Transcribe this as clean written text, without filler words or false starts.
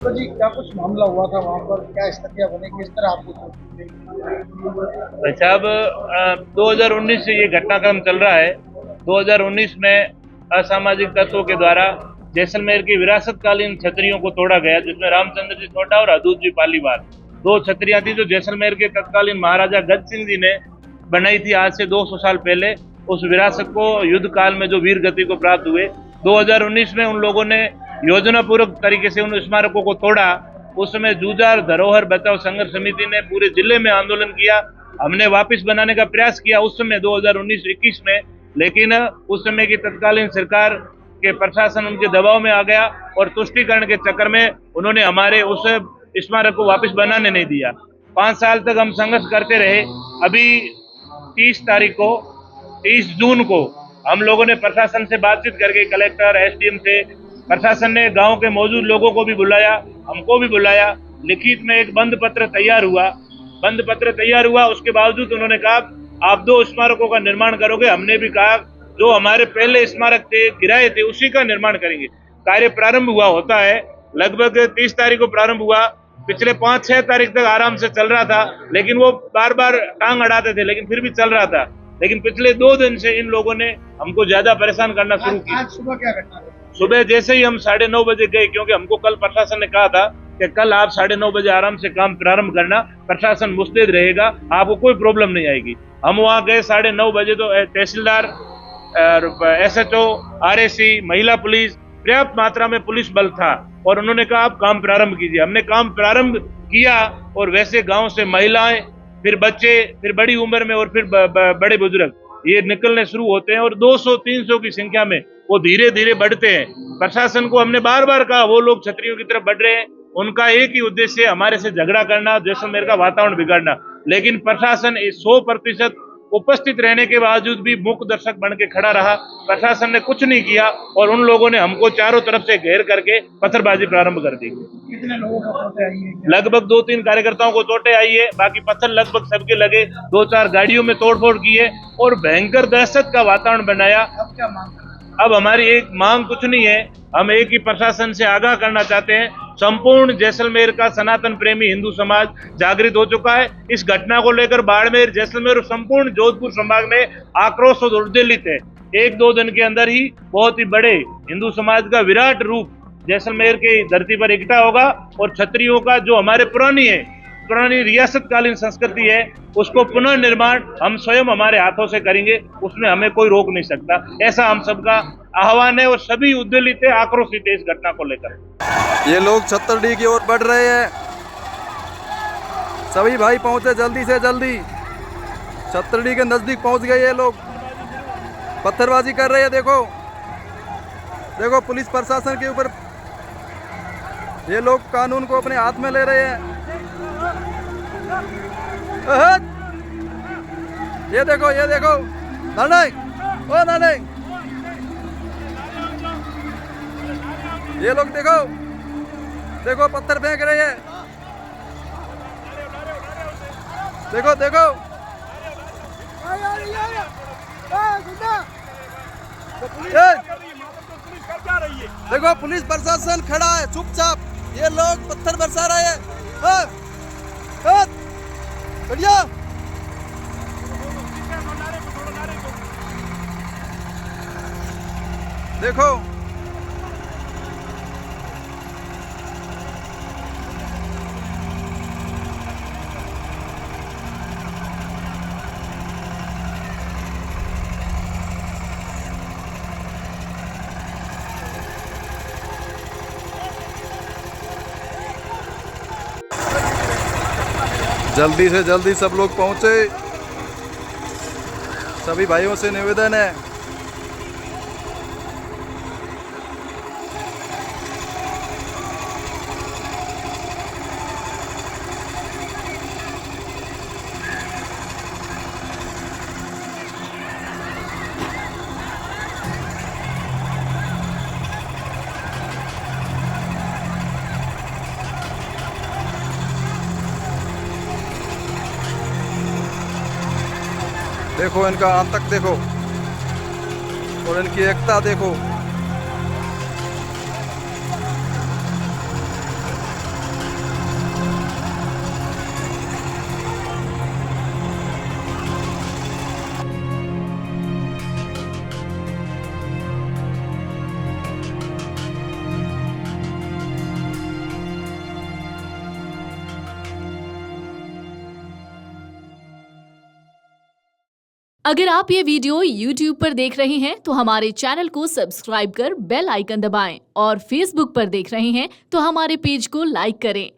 तो जी क्या कुछ मामला हुआ था वहाँ पर, क्या स्थितियाँ बनी, किस तरह आपको चोट लगी? भाई साहब 2019 से ये घटनाक्रम चल रहा है। 2019 में असामाजिक तत्वों के द्वारा जैसलमेर की विरासतकालीन छतरियों को तोड़ा गया, जिसमें रामचंद्र जी छोटा और हदूद जी पालीवाल दो छतरियां थी, जो जैसलमेर के तत्कालीन महाराजा गज सिंह जी ने बनाई थी आज से 200 साल पहले। उस विरासत को युद्ध काल में जो वीर गति को प्राप्त हुए, 2019 में उन लोगों ने योजना पूर्वक तरीके से उन स्मारकों को तोड़ा। उस समय जूझार धरोहर बचाओ संघर्ष समिति ने पूरे जिले में आंदोलन किया। हमने वापस बनाने का प्रयास किया उस समय 2019-21 में, लेकिन उस समय की तत्कालीन सरकार के प्रशासन उनके दबाव में आ गया और तुष्टीकरण के चक्कर में उन्होंने हमारे उस स्मारक को वापस बनाने नहीं दिया। 5 साल तक हम संघर्ष करते रहे। अभी 30 जून को हम लोगों ने प्रशासन से बातचीत करके, कलेक्टर एसडीएम से, प्रशासन ने गांव के मौजूद लोगों को भी बुलाया, हमको भी बुलाया। लिखित में एक बंद पत्र तैयार हुआ। उसके बावजूद उन्होंने कहा आप 2 स्मारकों का निर्माण करोगे। हमने भी कहा जो हमारे पहले स्मारक थे गिराए थे उसी का निर्माण करेंगे। कार्य प्रारंभ हुआ होता है, लगभग 30 तारीख को प्रारंभ हुआ। पिछले 5-6 तारीख तक आराम से चल रहा था, लेकिन वो बार बार टांग अड़ाते थे, लेकिन फिर भी चल रहा था। लेकिन पिछले 2 दिन से इन लोगों ने हमको ज्यादा परेशान करना शुरू किया। आज सुबह क्या घटना हुई? सुबह जैसे ही हम 9:30 बजे गए, क्योंकि हमको कल प्रशासन ने कहा था कि कल आप 9:30 बजे आराम से काम प्रारंभ करना, प्रशासन मुस्तैद रहेगा, आपको कोई प्रॉब्लम नहीं आएगी। हम वहां गए 9:30 बजे तो तहसीलदार, एसएचओ, आरएसी, महिला पुलिस, पर्याप्त मात्रा में पुलिस बल था और उन्होंने कहा आप काम प्रारंभ कीजिए। हमने काम प्रारंभ किया और वैसे गांव से महिलाएं, फिर बच्चे, फिर बड़ी उम्र में और फिर बड़े बुजुर्ग ये निकलने शुरू होते हैं और 200-300 की संख्या में वो धीरे धीरे बढ़ते हैं। प्रशासन को हमने बार बार कहा वो लोग छतरियों की तरफ बढ़ रहे हैं, उनका एक ही उद्देश्य है हमारे से झगड़ा करना, जैसलमेर का वातावरण बिगाड़ना। लेकिन प्रशासन 100% उपस्थित रहने के बावजूद भी मूक दर्शक बन के खड़ा रहा। प्रशासन ने कुछ नहीं किया और उन लोगों ने हमको चारों तरफ से घेर करके पत्थरबाजी प्रारंभ कर दी। कितने लोगों को चोटें आई है? लगभग 2-3 कार्यकर्ताओं को चोटें आई है, बाकी पत्थर लगभग सबके लगे। 2-4 गाड़ियों में तोड़फोड़ की है और भयंकर दहशत का वातावरण बनाया। अब क्या मांग कर रहे हैं? अब हमारी एक मांग कुछ नहीं है, हम एक ही प्रशासन से आगाह करना चाहते हैं। संपूर्ण जैसलमेर का सनातन प्रेमी हिंदू समाज जागृत हो चुका है। इस घटना को लेकर बाड़मेर, जैसलमेर और संपूर्ण जोधपुर संभाग में आक्रोश और उद्वेलित है। 1-2 दिन के अंदर ही बहुत ही बड़े हिंदू समाज का विराट रूप जैसलमेर की धरती पर इकट्ठा होगा और छतरियों का जो हमारे पुरानी रियासतकालीन संस्कृति है उसको पुनर्निर्माण हम स्वयं हमारे हाथों से करेंगे, उसमें हमें कोई रोक नहीं सकता। ऐसा हम सबका आह्वान है और सभी उद्वेलित है, आक्रोशित है इस घटना को लेकर। ये लोग छतरडी की ओर बढ़ रहे हैं। सभी भाई पहुंचे जल्दी से जल्दी। छतरडी के नजदीक पहुंच गए ये लोग, पत्थरबाजी कर रहे हैं। देखो देखो पुलिस प्रशासन के ऊपर ये लोग कानून को अपने हाथ में ले रहे हैं। ये देखो नानक, ओ नानक, ये लोग देखो पत्थर फेंक रहे हैं। देखो देखो पुलिस प्रशासन खड़ा है चुपचाप, ये लोग पत्थर बरसा रहे हैं। बढ़िया देखो जल्दी से जल्दी सब लोग पहुंचे। सभी भाइयों से निवेदन है। देखो इनका आतंक देखो और इनकी एकता देखो। अगर आप ये वीडियो YouTube पर देख रहे हैं तो हमारे चैनल को सब्सक्राइब कर बेल आइकन दबाएं और Facebook पर देख रहे हैं तो हमारे पेज को लाइक करें।